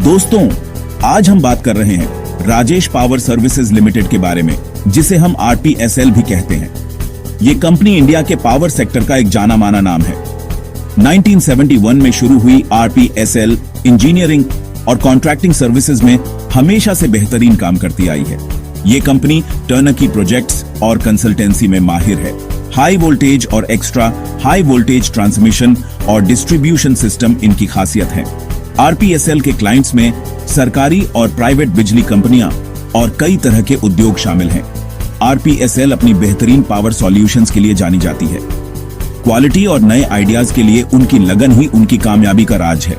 दोस्तों, आज हम बात कर रहे हैं राजेश पावर सर्विसेज लिमिटेड के बारे में, जिसे हम RPSL भी कहते हैं। ये कंपनी इंडिया के पावर सेक्टर का एक जाना माना नाम है। 1971 में शुरू हुई RPSL इंजीनियरिंग और कॉन्ट्रैक्टिंग सर्विसेज में हमेशा से बेहतरीन काम करती आई है। ये कंपनी टर्नकी प्रोजेक्ट्स और कंसल्टेंसी में माहिर है। हाई वोल्टेज और एक्स्ट्रा हाई वोल्टेज ट्रांसमिशन और डिस्ट्रीब्यूशन सिस्टम इनकी खासियत है। RPSL के क्लाइंट्स में सरकारी और प्राइवेट बिजली कंपनियां और कई तरह के उद्योग शामिल हैं। RPSL अपनी बेहतरीन पावर सॉल्यूशंस के लिए जानी जाती है। क्वालिटी और नए आइडियाज के लिए उनकी लगन ही उनकी कामयाबी का राज है।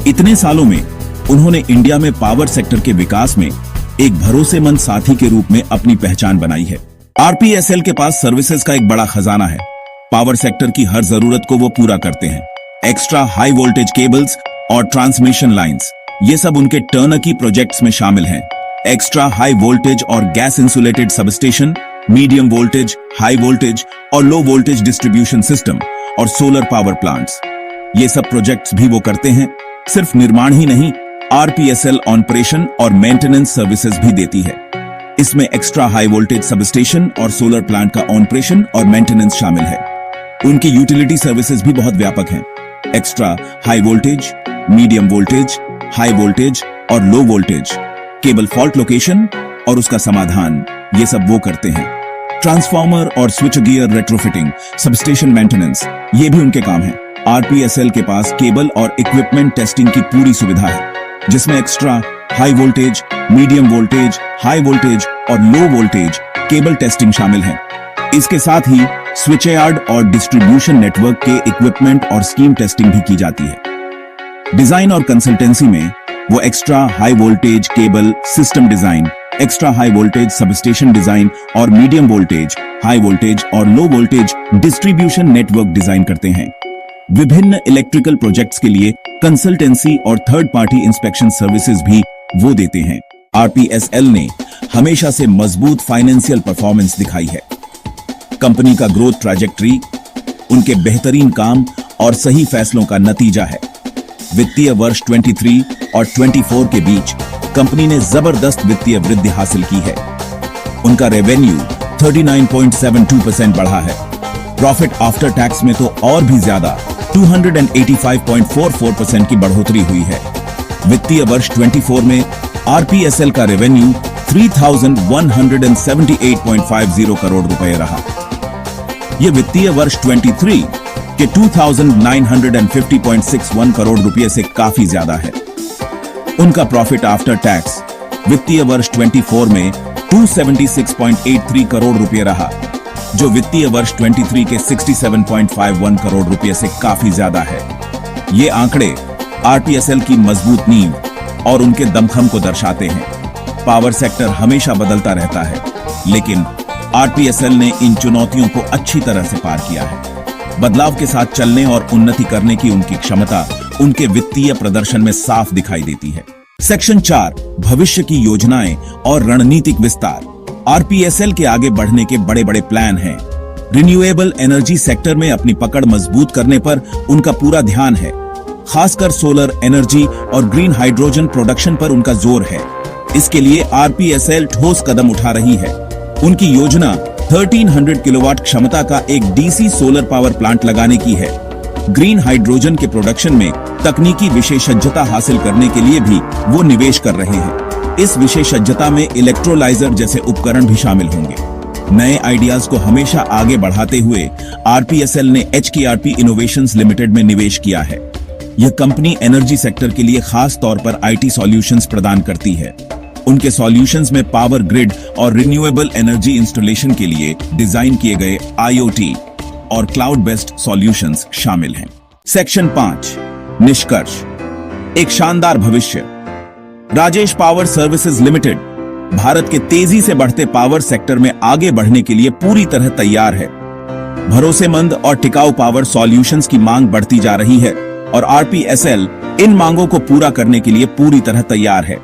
इतने सालों में उन्होंने इंडिया में पावर सेक्टर के विकास में एक भरोसेमंद साथी के रूप में अपनी पहचान बनाई है। RPSL के पास सर्विसेज का एक बड़ा खजाना है। पावर सेक्टर की हर जरूरत को वो पूरा करते हैं। एक्स्ट्रा हाई वोल्टेज केबल्स और ट्रांसमिशन लाइंस, ये सब उनके टर्नकी प्रोजेक्ट्स में शामिल हैं। एक्स्ट्रा हाई वोल्टेज और gas insulated substation, medium voltage, high voltage और लो वोल्टेज डिस्ट्रीब्यूशन सिस्टम और सोलर पावर प्लांट्स, ये सब प्रोजेक्ट्स भी वो करते हैं। सिर्फ निर्माण ही नहीं, RPSL ऑपरेशन और मेंटेनेंस सर्विसेज भी देती है। इसमें एक्स्ट्रा हाई वोल्टेज सबस्टेशन और सोलर प्लांट का ऑपरेशन और मेंटेनेंस शामिल है। उनकी यूटिलिटी सर्विसेज भी बहुत व्यापक हैं। Extra high voltage, medium voltage, high voltage और low voltage, cable fault location और उसका समाधान, ये सब वो करते हैं। ट्रांसफार्मर और switch gear retrofitting, substation maintenance, ये भी उनके काम है। RPSL के पास केबल और इक्विपमेंट टेस्टिंग की पूरी सुविधा है, जिसमें extra high voltage, medium voltage, high voltage और लो वोल्टेज केबल टेस्टिंग शामिल है। इसके साथ ही स्विच यार्ड और डिस्ट्रीब्यूशन नेटवर्क के इक्विपमेंट और स्कीम टेस्टिंग भी की जाती है। डिजाइन और कंसल्टेंसी में वो extra high voltage cable system design, extra high voltage substation design और मीडियम वोल्टेज, हाई वोल्टेज और low voltage distribution network design करते हैं। विभिन्न इलेक्ट्रिकल प्रोजेक्ट्स के लिए कंसल्टेंसी और थर्ड पार्टी इंस्पेक्शन सर्विसेज भी वो देते हैं। RPSL ने हमेशा से मजबूत फाइनेंशियल परफॉर्मेंस दिखाई है। कंपनी का ग्रोथ ट्रैजेक्टरी उनके बेहतरीन काम और सही फैसलों का नतीजा है। वित्तीय वर्ष 23 और 24 के बीच कंपनी ने जबरदस्त वित्तीय वृद्धि हासिल की है। उनका रेवेन्यू 39.72% बढ़ा है। प्रॉफिट आफ्टर टैक्स में तो और भी ज्यादा 285.44% की बढ़ोतरी हुई है। वित्तीय वर्ष 24 में RPSL का रेवेन्यू 3,178.50 करोड़ रुपए रहा। यह वित्तीय वर्ष 23 के 2,950.61 करोड़ रुपए से काफी ज्यादा है। उनका प्रॉफिट आफ्टर टैक्स वित्तीय वर्ष 24 में 276.83 करोड़ रुपए रहा, जो वित्तीय वर्ष 23 के 67.51 करोड़ रुपए से काफी ज्यादा है। ये आंकड़े RPSL की मजबूत नींव और उनके दमखम को दर्शाते हैं। पावर सेक्टर हमेशा बदलता रहता है, लेकिन RPSL ने इन चुनौतियों को अच्छी तरह से पार किया है। बदलाव के साथ चलने और उन्नति करने की उनकी क्षमता उनके वित्तीय प्रदर्शन में साफ दिखाई देती है। सेक्शन 4, भविष्य की योजनाएं और रणनीतिक विस्तार। RPSL के आगे बढ़ने के बड़े बड़े प्लान हैं। रिन्यूएबल एनर्जी सेक्टर में अपनी पकड़ मजबूत करने पर उनका पूरा ध्यान है। खासकर सोलर एनर्जी और ग्रीन हाइड्रोजन प्रोडक्शन पर उनका जोर है। इसके लिए RPSL ठोस कदम उठा रही है। उनकी योजना 1300 किलोवाट क्षमता का एक DC सोलर पावर प्लांट लगाने की है। ग्रीन हाइड्रोजन के प्रोडक्शन में तकनीकी विशेषज्ञता हासिल करने के लिए भी वो निवेश कर रहे हैं। इस विशेषज्ञता में इलेक्ट्रोलाइजर जैसे उपकरण भी शामिल होंगे। नए आइडियाज को हमेशा आगे बढ़ाते हुए RPSL ने HKRP इनोवेशंस लिमिटेड में निवेश किया है। यह कंपनी एनर्जी सेक्टर के लिए खास तौर पर IT सॉल्यूशंस प्रदान करती है। उनके सॉल्यूशंस में पावर ग्रिड और रिन्यूएबल एनर्जी इंस्टॉलेशन के लिए डिजाइन किए गए IoT और क्लाउड बेस्ड सॉल्यूशंस शामिल हैं। सेक्शन 5, निष्कर्ष। एक शानदार भविष्य। Rajesh power services limited Bharat के तेजी से बढ़ते पावर सेक्टर में आगे बढ़ने के लिए पूरी तरह तैयार है। भरोसेमंद और टिकाऊ पावर सॉल्यूशंस की मांग बढ़ती जा रही है और RPSL इन मांगों को पूरा करने के लिए पूरी तरह तैयार है।